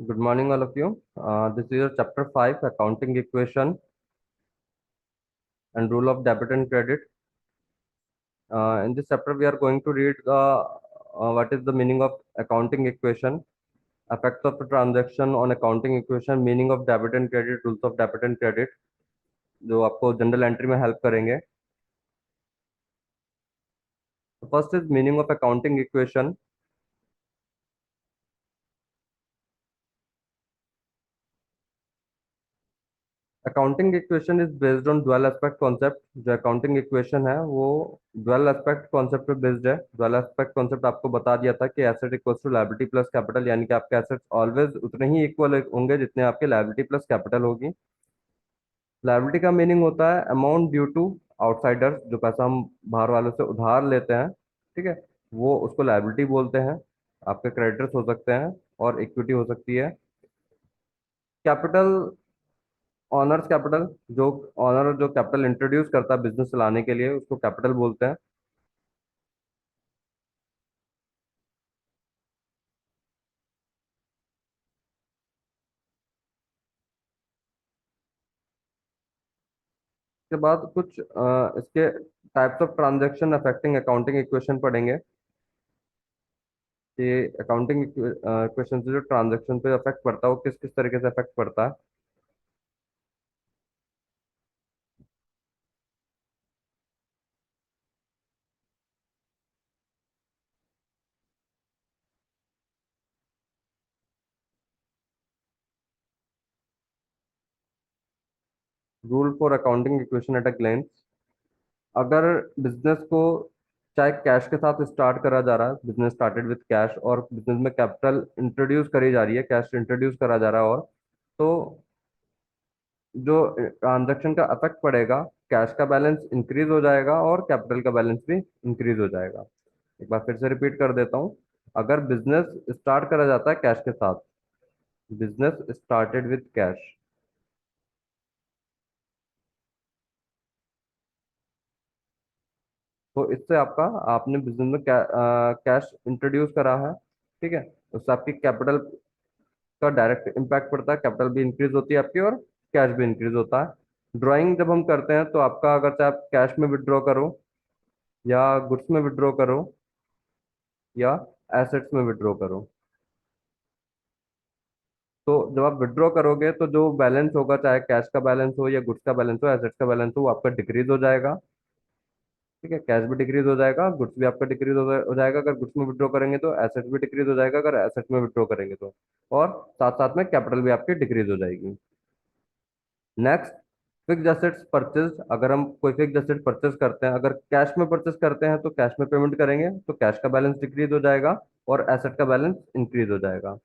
Good morning, all of you. This is your chapter 5, accounting equation and rule of debit and credit. In this chapter, we are going to read what is the meaning of accounting equation, effects of a transaction on accounting equation, meaning of debit and credit, rules of debit and credit, जो आपको general entry में help करेंगे. First is meaning of accounting equation. Accounting equation is based on dual aspect concept. जो accounting equation है वो dual aspect concept पे based है. Dual aspect concept आपको बता दिया था कि asset equals to liability plus capital, यानी कि आपके एसेट्स ऑलवेज उतने ही इक्वल होंगे जितने आपके लायबिलिटी प्लस कैपिटल होगी. लायबिलिटी का मीनिंग होता है अमाउंट ड्यू टू आउटसाइडर्स. जो पैसा हम बाहर वालों से उधार लेते हैं, ठीक है, वो उसको लायबिलिटी बोलते हैं. आपके क्रेडिटर्स हो सकते हैं और इक्विटी हो सकती है. Capital, honours capital. जो ऑनर जो कैपिटल इंट्रोड्यूस करता है बिजनेस चलाने के लिए, उसको कैपिटल बोलते हैं. उसके बाद कुछ इसके types of transaction affecting accounting equation पढ़ेंगे कि अकाउंटिंग इक्वेशन से जो ट्रांजैक्शन पे अफेक्ट पड़ता है वो किस किस तरीके से अफेक्ट पड़ता है. Rule for accounting equation at a glens. अगर बिजनेस को चाहे कैश के साथ स्टार्ट करा जा रहा है, बिजनेस स्टार्टेड विद कैश, और बिजनेस में कैपिटल इंट्रोड्यूस करी जा रही है, कैश इंट्रोड्यूस करा जा रहा है, और तो जो ट्रांजैक्शन का इफेक्ट पड़ेगा, कैश का बैलेंस इंक्रीज हो जाएगा और कैपिटल का बैलेंस भी इंक्रीज हो जाएगा. एक बार फिर से रिपीट कर देता हूँ. अगर बिजनेस स्टार्ट करा जाता है कैश के साथ, बिजनेस स्टार्टेड विद कैश, तो इससे आपका, आपने बिजनेस में कैश इंट्रोड्यूस करा है, ठीक है, उससे आपकी कैपिटल का डायरेक्ट इम्पैक्ट पड़ता है. कैपिटल भी इंक्रीज होती है आपकी और कैश भी इंक्रीज होता है. ड्राइंग जब हम करते हैं तो आपका, अगर चाहे आप कैश में विड्रॉ करो या गुड्स में विड्रॉ करो या एसेट्स में विड्रॉ करो, तो जब आप विड्रॉ करोगे तो जो बैलेंस होगा, चाहे कैश का बैलेंस हो या गुड्स का बैलेंस हो, एसेट्स का बैलेंस हो, वो आपका डिक्रीज हो जाएगा. ठीक है, कैश भी डिक्रीज हो जाएगा, गुड्स भी आपका डिक्रीज हो जाएगा अगर गुड्स में विड्रॉ करेंगे तो. एसेट्स भी डिक्रीज हो जाएगा अगर एसेट्स में विड्रॉ करेंगे तो. और साथ साथ में कैपिटल भी आपकी डिक्रीज हो जाएगी. Next, fix assets purchase. अगर हम कोई फिक्स एसेट परचेज करते हैं, अगर कैश में परचेज करते हैं तो कैश में पेमेंट करेंगे तो कैश का बैलेंस डिक्रीज हो जाएगा और एसेट का बैलेंस इंक्रीज हो जाएगा.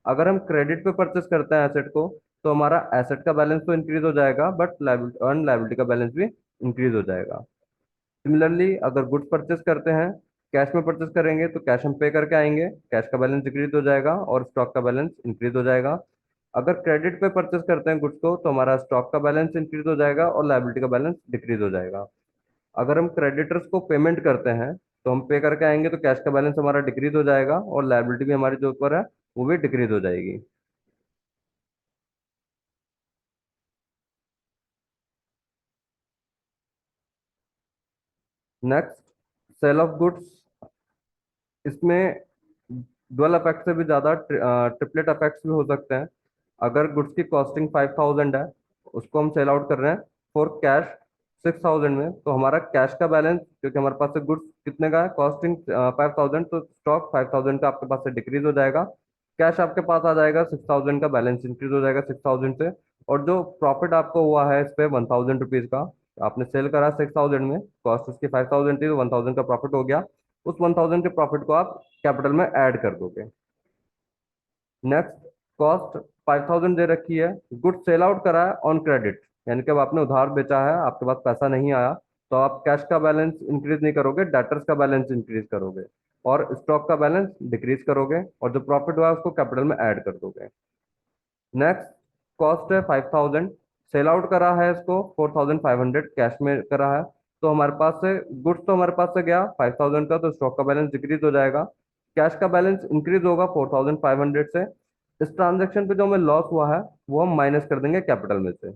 अगर हम क्रेडिट पे परचेज करते हैं एसेट को, तो हमारा एसेट का बैलेंस तो इंक्रीज हो जाएगा बट लाइबिलिटी, अर्न लाइबिलिटी का बैलेंस भी इंक्रीज हो जाएगा. सिमिलरली अगर गुड्स परचेज करते हैं, कैश में परचेज करेंगे तो कैश हम पे करके आएंगे, कैश का बैलेंस डिक्रीज हो जाएगा और स्टॉक का बैलेंस इंक्रीज हो जाएगा. अगर क्रेडिट पे परचेज करते हैं गुड्स को, तो हमारा स्टॉक का बैलेंस इंक्रीज हो जाएगा और लायबिलिटी का बैलेंस डिक्रीज हो जाएगा. अगर हम क्रेडिटर्स को पेमेंट करते हैं तो हम पे करके आएंगे तो कैश का बैलेंस हमारा डिक्रीज हो जाएगा और लायबिलिटी भी हमारी जो ऊपर है वो भी डिक्रीज हो जाएगी. Next, sale of goods. इसमें डुअल इफेक्ट से भी ज्यादा ट्रिपलेट इफेक्ट्स भी हो सकते हैं. अगर गुड्स की कॉस्टिंग 5000 है, उसको हम सेल आउट कर रहे हैं फॉर कैश 6000 में, तो हमारा कैश का बैलेंस, क्योंकि हमारे पास से गुड्स कितने का है, कॉस्टिंग 5000, तो स्टॉक 5000 का आपके पास से डिक्रीज हो जाएगा. कैश आपके पास आ जाएगा 6000 का, बैलेंस इंक्रीज हो जाएगा 6000 से. और जो प्रॉफिट आपको हुआ है इस पे 1000 रुपीज का, आपने सेल करा 6000 में, कॉस्ट उसकी 5000 थी तो 1000 का प्रॉफिट हो गया. उस 1000 के प्रॉफिट को आप कैपिटल में ऐड कर दोगे. नेक्स्ट, कॉस्ट 5000 दे रखी है, गुड सेल आउट करा है ऑन क्रेडिट, यानी कि अब आपने उधार बेचा है, आपके पास पैसा नहीं आया, तो आप कैश का बैलेंस इंक्रीज नहीं करोगे, डेटर्स का बैलेंस इंक्रीज करोगे और स्टॉक का बैलेंस डिक्रीज करोगे और जो प्रॉफिट हुआ है उसको कैपिटल में ऐड कर दोगे. नेक्स्ट, कॉस्ट है 5000, सेल आउट करा है इसको 4500, कैश में करा है, तो हमारे पास से गुड्स तो हमारे पास से गया 5000 का, तो स्टॉक का बैलेंस डिक्रीज हो जाएगा. कैश का बैलेंस इंक्रीज होगा 4500 से. इस ट्रांजैक्शन पे जो हमें लॉस हुआ है वो हम माइनस कर देंगे कैपिटल में से।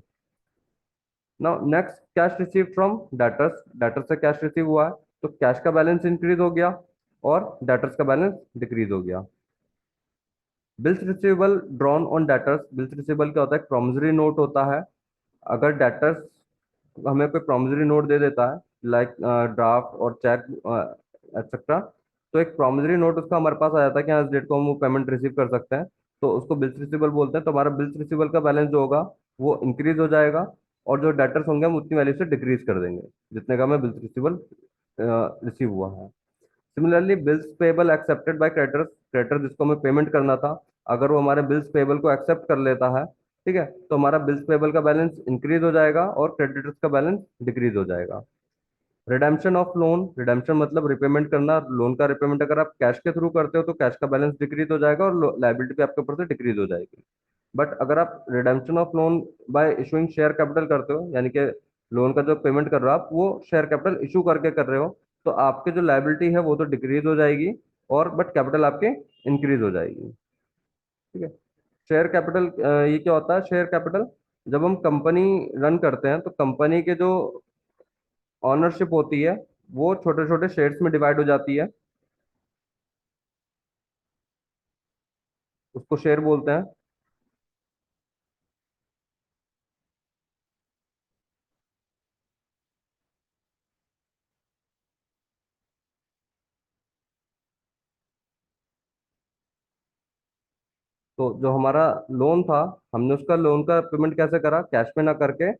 Now next, cash receive from debtors. Debtors से कैश रिसीव हुआ है तो कैश का बैलेंस इंक्रीज हो गया और डेटर्स का बैलेंस डिक्रीज हो गया। Bills receivable drawn on debtors. Bills receivable क्या होता है? प्रॉमिसरी नोट होता है। अगर डेटर्स हमें कोई प्रॉमिसरी नोट दे देता है, लाइक ड्राफ्ट और चेक एक्सेट्रा, तो एक प्रॉमिसरी नोट उसका हमारे पास आ जाता है कि हाँ इस डेट को हम वो पेमेंट रिसीव कर सकते हैं, तो उसको बिल्स रिसीवेबल बोलते हैं। तो हमारा बिल्स रिसीवेबल का बैलेंस जो होगा वो इंक्रीज हो जाएगा, और जो डेटर्स होंगे हम उतनी वैल्यू से डिक्रीज कर देंगे जितने का हमें बिल्स रिसीवेबल रिसीव हुआ है। Similarly bills payable accepted by creditors. Creditor जिसको हमें पेमेंट करना था, अगर वो हमारे बिल्स पेबल को एक्सेप्ट कर लेता है, ठीक है, तो हमारा बिल्स पेबल का बैलेंस इंक्रीज हो जाएगा और क्रेडिटर्स का बैलेंस डिक्रीज हो जाएगा। Redemption of loan. रिडेम्पशन मतलब रिपेमेंट करना। लोन का रिपेमेंट अगर आप कैश के थ्रू करते हो तो कैश का बैलेंस डिक्रीज हो जाएगा और लाइबिलिटी भी आपके ऊपर से डिक्रीज हो जाएगी। बट अगर आप redemption of loan by issuing share capital करते हो, यानी कि लोन का जो पेमेंट कर रहे हो आप वो शेयर कैपिटल इशू करके कर रहे हो, तो आपके जो लाइबिलिटी है वो तो डिक्रीज हो जाएगी, और बट कैपिटल आपके इंक्रीज हो जाएगी। ठीक है। शेयर कैपिटल, ये क्या होता है शेयर कैपिटल? जब हम कंपनी रन करते हैं तो कंपनी के जो ऑनरशिप होती है वो छोटे छोटे शेयर्स में डिवाइड हो जाती है, उसको शेयर बोलते हैं। तो जो हमारा लोन था, हमने उसका लोन का पेमेंट कैसे करा? कैश में ना करके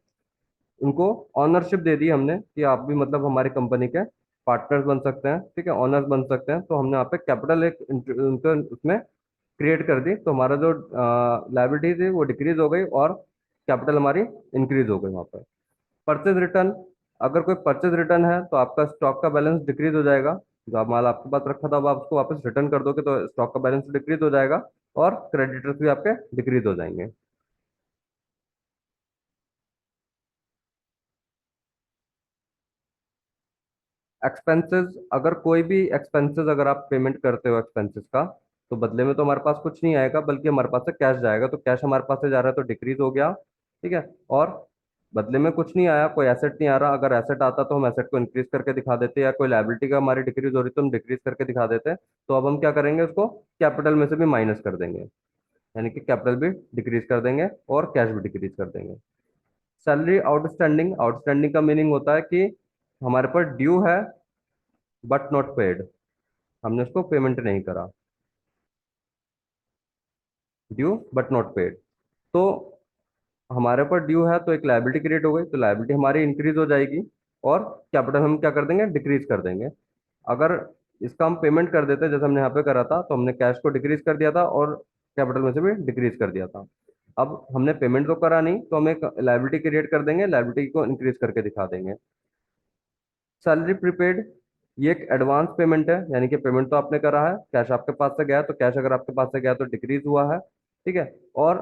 उनको ऑनरशिप दे दी हमने कि आप भी मतलब हमारी कंपनी के पार्टनर्स बन सकते हैं, ठीक है, ऑनर्स बन सकते हैं। तो हमने यहाँ पे कैपिटल एक उनको उसमें क्रिएट कर दी, तो हमारा जो लाइबिलिटी थी वो डिक्रीज हो गई और कैपिटल हमारी इंक्रीज हो गई वहाँ पर। Purchase return. अगर कोई परचेज रिटर्न है तो आपका स्टॉक का बैलेंस डिक्रीज हो जाएगा। जो आप माल आपके पास रखा था अब आप उसको वापस रिटर्न कर दोगे तो स्टॉक का बैलेंस डिक्रीज हो जाएगा और क्रेडिटर्स भी आपके डिक्रीज हो जाएंगे। एक्सपेंसेस। अगर कोई भी एक्सपेंसेस अगर आप पेमेंट करते हो एक्सपेंसेस का, तो बदले में तो हमारे पास कुछ नहीं आएगा बल्कि हमारे पास से कैश जाएगा, तो कैश हमारे पास से जा रहा है तो डिक्रीज हो गया। ठीक है। और बदले में कुछ नहीं आया, कोई एसेट नहीं आ रहा, अगर एसेट आता तो हम एसेट को इंक्रीज करके दिखा देते, या कोई लाइबिलिटी का हमारी डिक्रीज हो रही तो हम डिक्रीज करके दिखा देते। तो अब हम क्या करेंगे, उसको कैपिटल में से भी माइनस कर देंगे, यानी कि कैपिटल भी डिक्रीज कर देंगे और कैश भी डिक्रीज कर देंगे। Salary outstanding. आउटस्टैंडिंग का मीनिंग होता है कि हमारे पर ड्यू है बट नॉट पेड, हमने उसको पेमेंट नहीं करा। ड्यू बट नॉट पेड, तो हमारे ऊपर ड्यू है तो एक लायबिलिटी क्रिएट हो गई, तो लायबिलिटी हमारी इंक्रीज हो जाएगी और कैपिटल हम क्या कर देंगे, डिक्रीज कर देंगे। अगर इसका हम पेमेंट कर देते जैसे हमने यहाँ पे करा था, तो हमने कैश को डिक्रीज कर दिया था और कैपिटल में से भी डिक्रीज कर दिया था। अब हमने पेमेंट तो करा नहीं तो हम एक लायबिलिटी क्रिएट कर देंगे, लायबिलिटी को इंक्रीज करके दिखा देंगे। सैलरी प्रीपेड, ये एक एडवांस पेमेंट है, यानी कि पेमेंट तो आपने करा है, कैश आपके पास से गया, तो कैश अगर आपके पास से गया तो डिक्रीज हुआ है। ठीक है। और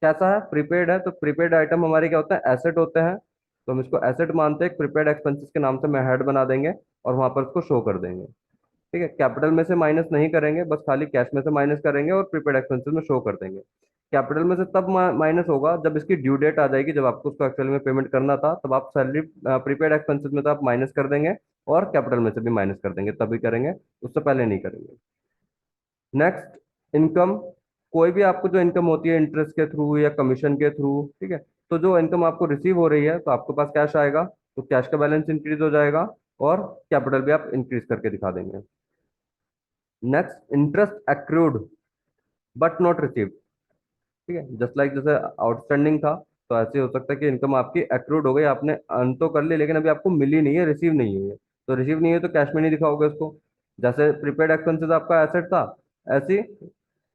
कैसा है, प्रीपेड है, तो प्रीपेड आइटम हमारे क्या होते हैं, एसेट होते हैं, तो हम इसको एसेट मानते हैं, प्रीपेड एक्सपेंसेस के नाम से मैं हेड बना देंगे और वहां पर उसको शो कर देंगे। ठीक है। कैपिटल में से माइनस नहीं करेंगे, बस खाली कैश में से माइनस करेंगे और प्रीपेड एक्सपेंसेस में शो कर देंगे। कैपिटल में से तब माइनस होगा जब इसकी ड्यू डेट आ जाएगी, जब आपको उसको एक्चुअल में पेमेंट करना था, तब आप सैलरी प्रीपेड एक्सपेंसेस में तो आप माइनस कर देंगे और कैपिटल में से भी माइनस कर देंगे, तभी करेंगे, उससे पहले नहीं करेंगे। Next, income. कोई भी आपको जो इनकम होती है इंटरेस्ट के थ्रू या कमीशन के थ्रू, ठीक है, तो जो इनकम आपको रिसीव हो रही है तो आपके पास कैश आएगा, तो कैश का बैलेंस इंक्रीज हो जाएगा और कैपिटल भी आप इंक्रीज करके दिखा देंगे। Next, interest accrued but not received. ठीक है, जस्ट लाइक जैसे आउटस्टैंडिंग था, तो ऐसे हो सकता है कि इनकम आपकी एक्रूड हो गई, आपने अर्न तो कर ली लेकिन अभी आपको मिली नहीं है, रिसीव नहीं हुई है, तो रिसीव नहीं है तो कैश में नहीं दिखाओगे उसको। जैसे प्रीपेड एक्सपेंसेस आपका एसेट था, ऐसी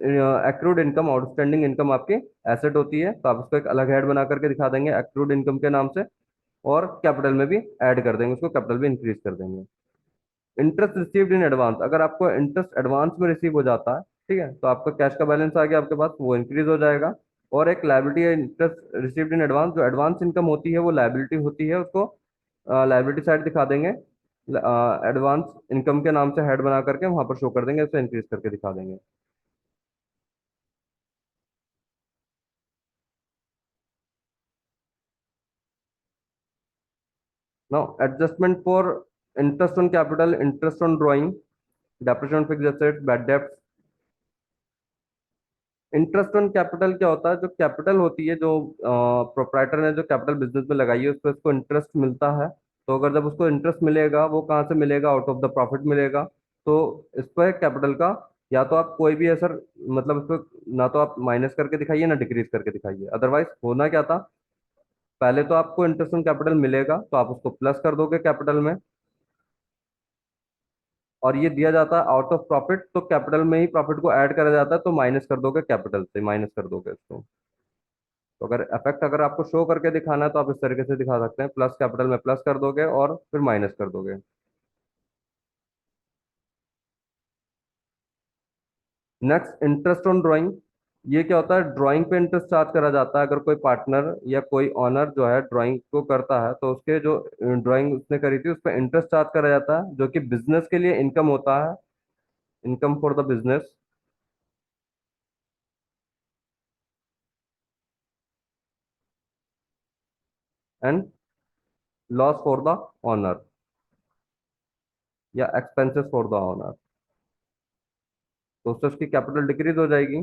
एक्रूड इनकम, आउटस्टैंडिंग इनकम आपकी एसेट होती है, तो आप उसको एक अलग हेड बना करके दिखा देंगे एक्रूड इनकम के नाम से, और कैपिटल में भी ऐड कर देंगे उसको, कैपिटल भी इंक्रीज कर देंगे। Interest received in advance. अगर आपको इंटरेस्ट एडवांस में रिसीव हो जाता है, ठीक है, तो आपका कैश का बैलेंस आ गया आपके पास, वो इंक्रीज हो जाएगा। और एक लायबिलिटी है इंटरेस्ट रिसीव्ड इन एडवांस, जो एडवांस इनकम होती है वो लायबिलिटी होती है, उसको लायबिलिटी साइड दिखा देंगे, एडवांस इनकम के नाम से हेड बना करके वहां पर शो कर देंगे, उसे इंक्रीज करके दिखा देंगे। Now adjustment for interest on capital, interest on drawing, depreciation on fixed assets, bad debts. Interest on capital क्या होता है? जो कैपिटल होती है, जो प्रोप्राइटर ने जो कैपिटल बिजनेस में लगाई है, उस पर उसको इंटरेस्ट मिलता है। तो अगर जब उसको इंटरेस्ट मिलेगा, वो कहाँ से मिलेगा? आउट ऑफ द प्रॉफिट मिलेगा। तो इस पर कैपिटल का, या तो आप कोई भी ऐसा, मतलब उसको ना तो आप माइनस करके दिखाइए ना डिक्रीज करके दिखाइए। अदरवाइज होना क्या था, पहले तो आपको इंटरेस्ट ऑन कैपिटल मिलेगा तो आप उसको प्लस कर दोगे कैपिटल में, और ये दिया जाता है आउट ऑफ प्रॉफिट, तो कैपिटल में ही प्रॉफिट को ऐड करा जाता है, तो माइनस कर दोगे, कैपिटल से माइनस कर दोगे इसको। तो अगर इफेक्ट अगर आपको शो करके दिखाना है तो आप इस तरीके से दिखा सकते हैं, प्लस कैपिटल में प्लस कर दोगे और फिर माइनस कर दोगे। Next, interest on drawing. ये क्या होता है? ड्राइंग पे इंटरेस्ट चार्ज करा जाता है। अगर कोई पार्टनर या कोई ऑनर जो है ड्राइंग को करता है, तो उसके जो ड्राइंग उसने करी थी उस पर इंटरेस्ट चार्ज करा जाता है, जो कि बिजनेस के लिए इनकम होता है, income for the business, and loss for the owner, या एक्सपेंसेस फॉर द ऑनर। तो उससे उसकी कैपिटल डिक्रीज हो जाएगी।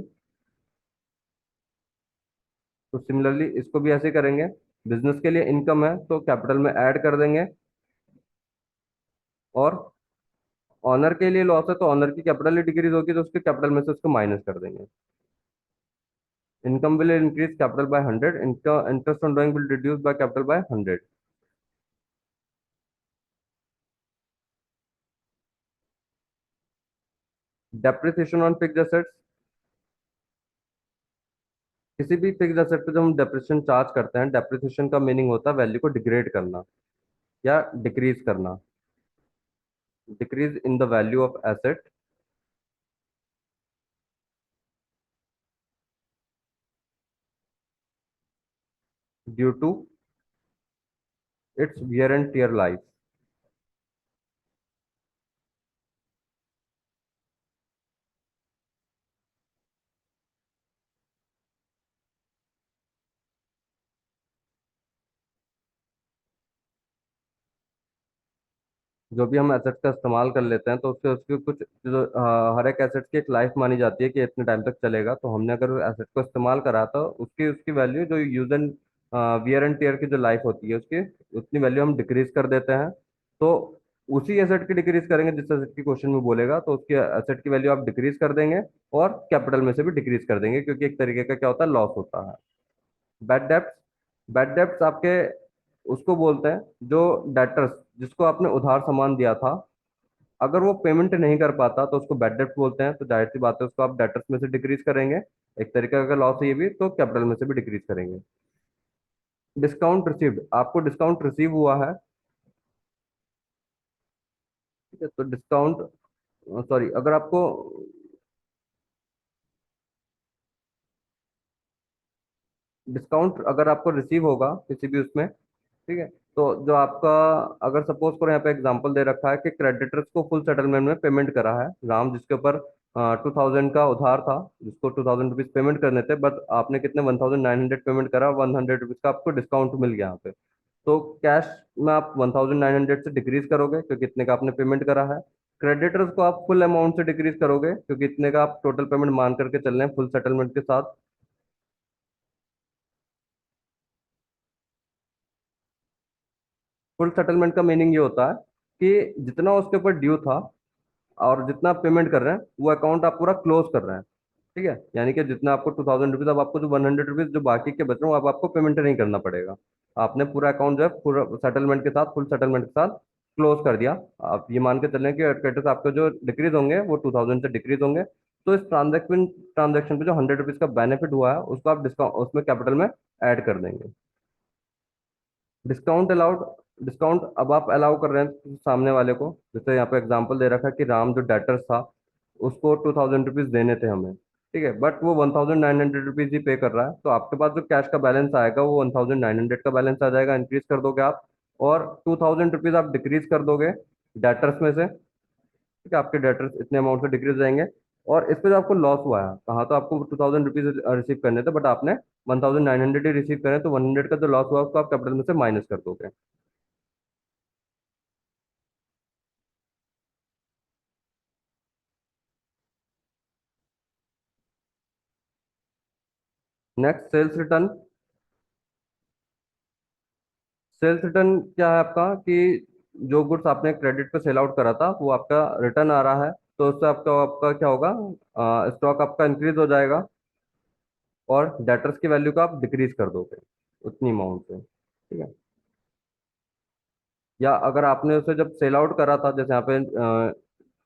तो सिमिलरली इसको भी ऐसे करेंगे। बिजनेस के लिए इनकम है तो कैपिटल में ऐड कर देंगे, और ऑनर के लिए लॉस है तो ऑनर की कैपिटल ही डिक्रीज होगी, तो उसके कैपिटल में से उसको माइनस कर देंगे। Income will increase capital by 100, इनका interest on drawing will reduce by capital by 100। Depreciation on fixed assets. किसी भी फिक्स्ड एसेट पे जब हम डेप्रिसिएशन चार्ज करते हैं, डेप्रिसिएशन का मीनिंग होता है वैल्यू को डिग्रेड करना या डिक्रीज करना। Decrease in the value of asset due to its wear and tear life. जो भी हम एसेट का इस्तेमाल कर लेते हैं तो उससे उसकी कुछ जो हर एक एसेट की एक लाइफ मानी जाती है कि इतने टाइम तक चलेगा। तो हमने अगर एसेट को इस्तेमाल करा तो उसकी उसकी वैल्यू, जो use and wear and tear की जो लाइफ होती है उसकी, उतनी वैल्यू हम डिक्रीज कर देते हैं। तो उसी एसेट की डिक्रीज करेंगे जिस एसेट की क्वेश्चन में बोलेगा, तो उसकी एसेट की वैल्यू आप डिक्रीज कर देंगे, और कैपिटल में से भी डिक्रीज कर देंगे, क्योंकि एक तरीके का क्या होता है, लॉस होता है। Bad debts. बैड डेब्ट्स आपके उसको बोलते हैं जो डेटर्स, जिसको आपने उधार सामान दिया था, अगर वो पेमेंट नहीं कर पाता तो उसको बैड डेब्ट बोलते हैं। तो जाहिर सी बात है उसको आप डेटर्स में से डिक्रीज करेंगे, एक तरीका का लॉस है ये भी, तो कैपिटल में से भी डिक्रीज करेंगे। डिस्काउंट रिसीव्ड, आपको डिस्काउंट रिसीव हुआ है, ठीक है, तो डिस्काउंट, सॉरी, अगर आपको डिस्काउंट अगर आपको रिसीव होगा किसी भी उसमें, ठीक है, तो जो आपका, अगर सपोज करो यहाँ पे एग्जांपल दे रखा है कि क्रेडिटर्स को फुल सेटलमेंट में पेमेंट करा है राम, जिसके ऊपर 2000 का उधार था, जिसको 2000 रुपीज पेमेंट करने थे, बट आपने कितने 1900 पेमेंट करा, 100 रुपीज का आपको डिस्काउंट मिल गया यहाँ पे। तो कैश में आप 1900 से डिक्रीज करोगे क्योंकि इतने का आपने पेमेंट करा है। क्रेडिटर्स को आप फुल अमाउंट से डिक्रीज करोगे क्योंकि इतने का आप टोटल पेमेंट मान करके चल रहे हैं फुल सेटलमेंट के साथ। फुल सेटलमेंट का मीनिंग ये होता है कि जितना उसके ऊपर ड्यू था और जितना आप पेमेंट कर रहे हैं, वो अकाउंट आप पूरा क्लोज कर रहे हैं। ठीक है, यानी कि जितना आपको 2000 रुपीज, अब आपको जो 100 रुपीज जो बाकी के बच रहे हो, अब आपको पेमेंट नहीं करना पड़ेगा। आपने पूरा अकाउंट जो है पूरा सेटलमेंट के साथ, फुल सेटलमेंट के साथ क्लोज कर दिया। आप ये मान के चलें कि क्रेडिटर्स आपके जो डिक्रीज होंगे वो 2000 से डिक्रीज होंगे। तो इस ट्रांजेक्शन ट्रांजेक्शन पे जो 100 रुपीज का बेनिफिट हुआ है उसको आप डिस्काउंट उसमें कैपिटल में ऐड कर देंगे। Discount allowed. डिस्काउंट अब आप अलाउ कर रहे हैं सामने वाले को, जैसे यहाँ पे एग्जांपल दे रखा है कि राम जो डेटर्स था उसको 2000 रुपीज देने थे हमें, ठीक है, बट वो 1900 रुपीज ही पे कर रहा है। तो आपके पास जो कैश का बैलेंस आएगा वो 1900 का बैलेंस आ जाएगा, इंक्रीज कर दोगे आप, और 2000 रुपीज आप डिक्रीज कर दोगे डेटर्स में से। ठीक है, आपके डेटर्स इतने अमाउंट से डिक्रीज जाएंगे। और इस पे जो आपको लॉस हुआ है, कहाँ, तो आपको 2000 रुपीज रिसीव करने थे बट आपने 1900 ही रिसीव करें, तो 100 का जो लॉस हुआ उसको आप कैपिटल में से माइनस कर दोगे। Next sales return. Sales return क्या है आपका कि जो गुड्स आपने क्रेडिट पे सेल आउट करा था वो आपका रिटर्न आ रहा है, तो उससे आपका आपका क्या होगा, स्टॉक आपका इंक्रीज हो जाएगा और डेटर्स की वैल्यू को आप डिक्रीज कर दोगे उतनी अमाउंट से, ठीक है। या अगर आपने उसे जब सेल आउट करा था, जैसे यहाँ पे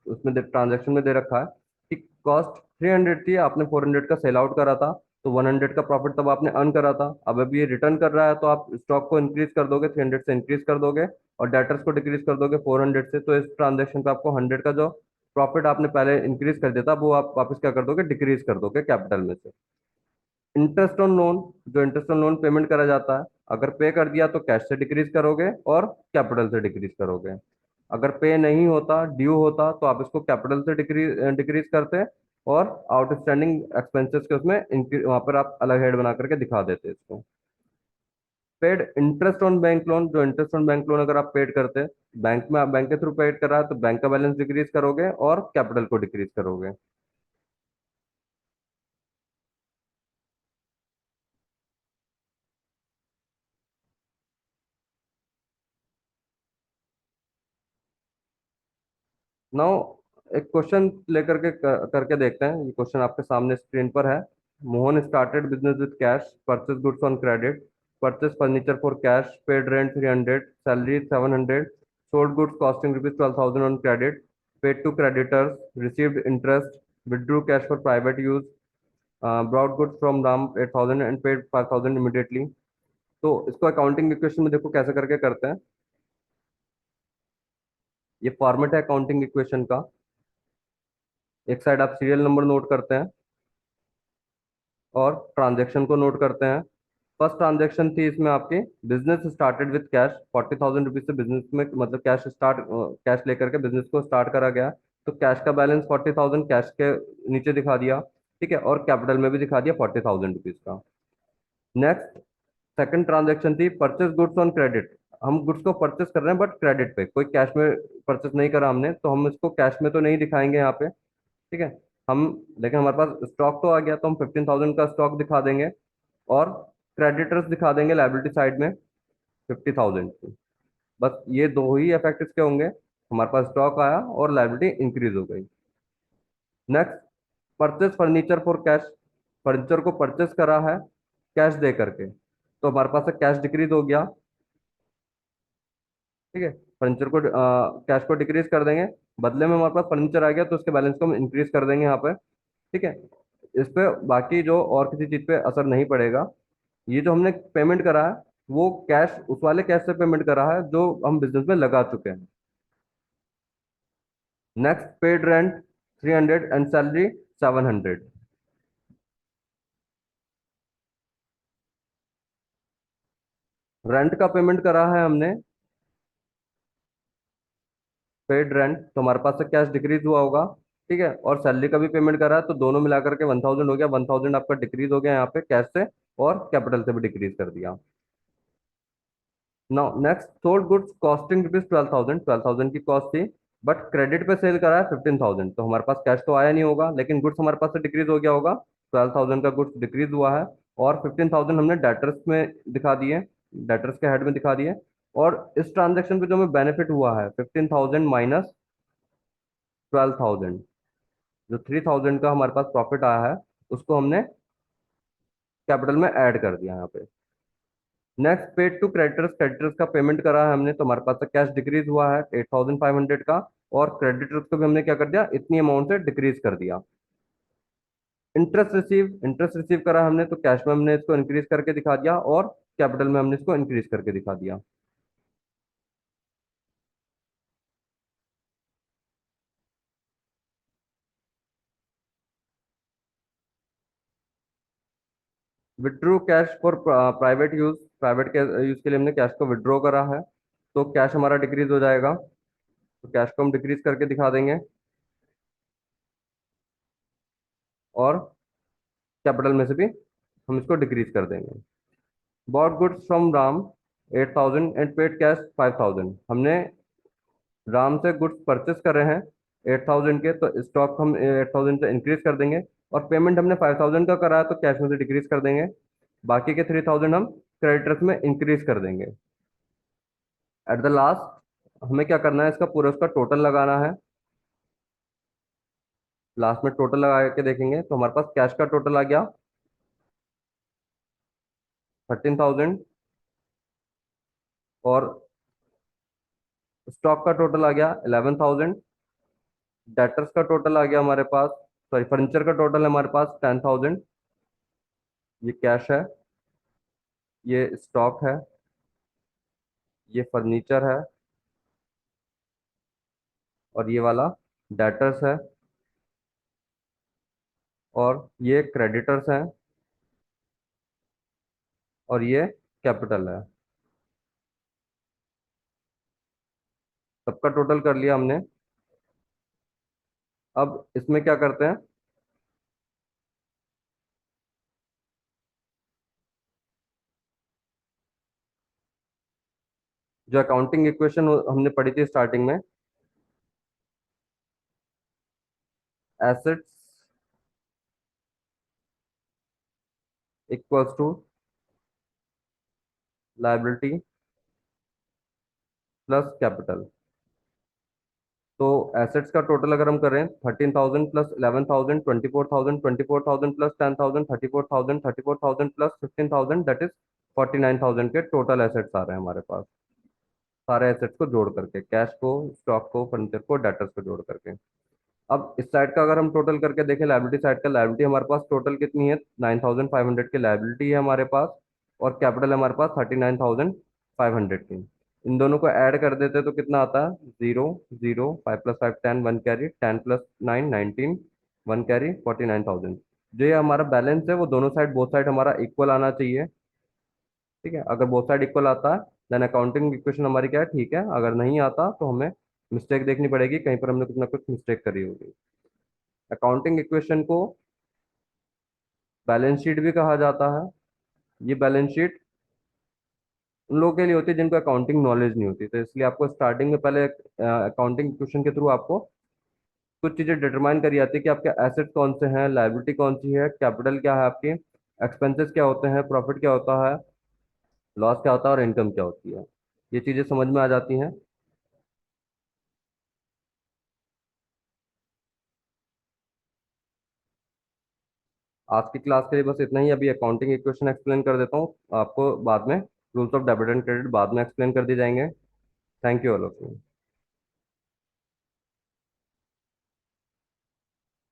उसमें ट्रांजेक्शन में दे रखा है कि कॉस्ट 300 थी, आपने 400 का सेल आउट करा था, तो 100 का प्रॉफिट तब आपने अर्न करा था। अब अभी ये रिटर्न कर रहा है तो आप स्टॉक को इंक्रीज कर दोगे, 300 से इंक्रीज कर दोगे और डेटर्स को डिक्रीज कर दोगे 400 से, तो इस ट्रांजेक्शन पे आपको 100 का जो प्रॉफिट आपने पहले इंक्रीज कर दिया था वो आप वापस क्या कर दोगे, डिक्रीज कर दोगे कैपिटल में से। इंटरेस्ट ऑन लोन, जो इंटरेस्ट ऑन लोन पेमेंट करा जाता है, अगर पे कर दिया तो कैश से डिक्रीज करोगे और कैपिटल से डिक्रीज करोगे। अगर पे नहीं होता, ड्यू होता, तो आप इसको कैपिटल से डिक्रीज डिक्रीज करते और आउटस्टैंडिंग एक्सपेंसेस के उसमें वहां पर आप अलग हेड बना करके दिखा देते इसको। Paid interest on bank loan, जो इंटरेस्ट ऑन बैंक लोन अगर आप पेड करते, बैंक में आप बैंक के थ्रू पेड कर रहा है तो बैंक का बैलेंस डिक्रीज करोगे और कैपिटल को डिक्रीज करोगे। नाउ एक क्वेश्चन लेकर के करके देखते हैं। ये क्वेश्चन आपके सामने स्क्रीन पर है। Mohan started business with cash, purchase goods on credit, purchase furniture for cash, paid rent 300, salary 700, sold goods costing rupees 12,000 on credit, paid to creditors, received interest, withdrew cash for private use, brought goods from Ram 8,000 and paid 5,000 immediately. तो इसको accounting equation में देखो कैसे करके करते हैं। ये format है अकाउंटिंग इक्वेशन का। एक साइड आप सीरियल नंबर नोट करते हैं और ट्रांजैक्शन को नोट करते हैं। फर्स्ट ट्रांजैक्शन थी इसमें आपकी, business started with cash, 40,000 rupees से बिजनेस में मतलब कैश लेकर के बिजनेस को स्टार्ट करा गया, तो कैश का बैलेंस 40,000 कैश के नीचे दिखा दिया, ठीक है, और कैपिटल में भी दिखा दिया 40,000 रुपीज का। नेक्स्ट सेकंड ट्रांजैक्शन थी परचेस गुड्स ऑन क्रेडिट। हम गुड्स को परचेस कर रहे हैं बट क्रेडिट पे, कोई कैश में परचेस नहीं करा हमने, तो हम इसको कैश में तो नहीं दिखाएंगे यहाँ पे, ठीक है। हम लेकिन हमारे पास स्टॉक तो आ गया तो हम 15,000 का स्टॉक दिखा देंगे और क्रेडिटर्स दिखा देंगे लाइबिलिटी साइड में 50,000 की। बस ये दो ही इफेक्ट इसके होंगे, हमारे पास स्टॉक आया और लाइबिलिटी इंक्रीज हो गई। Next purchase furniture for cash, furniture को परचेस करा है कैश दे करके, तो हमारे पास से कैश डिक्रीज हो गया, ठीक है। फर्नीचर को कैश को डिक्रीज कर देंगे, बदले में हमारे पास फर्नीचर आ गया तो उसके बैलेंस को हम इंक्रीज कर देंगे यहाँ पे, ठीक है। इस पे बाकी जो और किसी चीज पे असर नहीं पड़ेगा। ये जो हमने पेमेंट करा है वो कैश, उस वाले कैश से पेमेंट करा है जो हम बिजनेस में लगा चुके हैं। Next paid rent 300 and salary 700। Rent का पेमेंट करा है हमने, पेड रेंट, तो हमारे पास से कैश डिक्रीज हुआ होगा, ठीक है, और सैलरी का भी पेमेंट करा है, तो दोनों मिलाकर के 1,000 हो गया, 1,000 आपका डिक्रीज हो गया यहाँ पे कैश से और कैपिटल से भी डिक्रीज कर दिया। Now next sold goods costing rupees 12,000, 12,000 की कॉस्ट थी, बट क्रेडिट पे सेल करा है 15,000, तो हमारे पास कैश तो आया नहीं होगा लेकिन गुड्स हमारे पास से डिक्रीज हो गया होगा, 12,000 का गुड्स डिक्रीज हुआ है और 15,000 हमने डेटर्स में दिखा दिए, डेटर्स के हेड में दिखा दिए। और इस ट्रांजेक्शन पे जो हमें बेनिफिट हुआ है 15,000 माइनस 12,000, जो 3,000 का हमारे पास प्रॉफिट आया है उसको हमने कैपिटल में ऐड कर दिया यहाँ पे। Next paid to creditors, creditors का पेमेंट करा है हमने, तो हमारे पास कैश डिक्रीज हुआ है 8,500 का और क्रेडिटर्स को भी हमने क्या कर दिया, इतनी अमाउंट से डिक्रीज कर दिया। इंटरेस्ट रिसीव, इंटरेस्ट रिसीव करा हमने तो कैश में हमने इसको इंक्रीज करके दिखा दिया और कैपिटल में हमने इसको इंक्रीज करके दिखा दिया। Withdrew cash for private use, private use के लिए हमने कैश को विड्रॉ करा है, तो कैश हमारा डिक्रीज हो जाएगा, तो कैश को हम डिक्रीज करके दिखा देंगे और कैपिटल में से भी हम इसको डिक्रीज कर देंगे। Bought goods from Ram 8,000 and paid cash 5,000, हमने राम से गुड्स परचेस कर रहे हैं 8,000 के, तो स्टॉक हम 8,000 से इंक्रीज कर देंगे और पेमेंट हमने 5000 का करा है तो कैश में से डिक्रीज कर देंगे। बाकी के 3000 हम क्रेडिटर्स में इंक्रीज कर देंगे। एट द लास्ट हमें क्या करना है, इसका पूरा उसका टोटल लगाना है। लास्ट में टोटल लगा के देखेंगे तो हमारे पास कैश का टोटल आ गया 13,000, और स्टॉक का टोटल आ गया 11,000। डेटर्स का टोटल आ गया हमारे पास, सॉरी फर्नीचर का टोटल है हमारे पास 10,000। ये कैश है, ये स्टॉक है, ये फर्नीचर है, और ये वाला डेटर्स है, और ये क्रेडिटर्स हैं, और ये कैपिटल है। सबका टोटल कर लिया हमने। अब इसमें क्या करते हैं, जो अकाउंटिंग इक्वेशन हमने पढ़ी थी स्टार्टिंग में, assets equals to liability plus capital. तो एसेट्स का टोटल अगर हम करें 13,000 plus 11,000, 24,000, 24,000 plus 10,000, 34,000, 34,000 plus 15,000, that is 49,000 के टोटल एसेट्स आ रहे हैं हमारे पास, सारे एसेट्स को जोड़ करके, कैश को, स्टॉक को, फर्नीचर को, डेटर्स को जोड़ करके। अब इस साइड का अगर हम टोटल करके देखें, लायबिलिटी साइड का, लायबिलिटी हमारे पास टोटल कितनी है, 9,500 की लायबिलिटी है हमारे पास, और कैपिटल है हमारे पास 39,500 की। इन दोनों को ऐड कर देते तो कितना आता है, 0, 0, 5 + 5 10, 1 कैरी, 10 + 9 19, 1 कैरी, 49,000। जो ये हमारा बैलेंस है वो दोनों साइड, बोथ साइड हमारा इक्वल आना चाहिए। ठीक है, अगर बोथ साइड इक्वल आता है देन अकाउंटिंग इक्वेशन हमारी क्या है, ठीक है। अगर नहीं आता तो हमें मिस्टेक देखनी पड़ेगी, कहीं पर हमने कुछ ना कुछ मिस्टेक करी होगी। अकाउंटिंग इक्वेशन को बैलेंस शीट भी कहा जाता है। ये बैलेंस शीट उन लोगों के लिए होती है जिनको अकाउंटिंग नॉलेज नहीं होती, तो इसलिए आपको स्टार्टिंग में पहले अकाउंटिंग इक्वेशन के थ्रू आपको कुछ चीजें डिटरमाइन करी जाती है कि आपके एसेट कौन से हैं, लायबिलिटी कौन सी है, कैपिटल क्या है आपकी, एक्सपेंसेस क्या होते हैं, प्रॉफिट क्या होता है, लॉस क्या होता है, और इनकम क्या होती है। ये चीजें समझ में आ जाती हैं। आज की क्लास के लिए बस इतना ही। अभी अकाउंटिंग इक्वेशन एक्सप्लेन कर देता हूँ आपको, बाद में rules of debit and credit बाद में एक्सप्लेन कर दिए जाएंगे। Thank you all of you.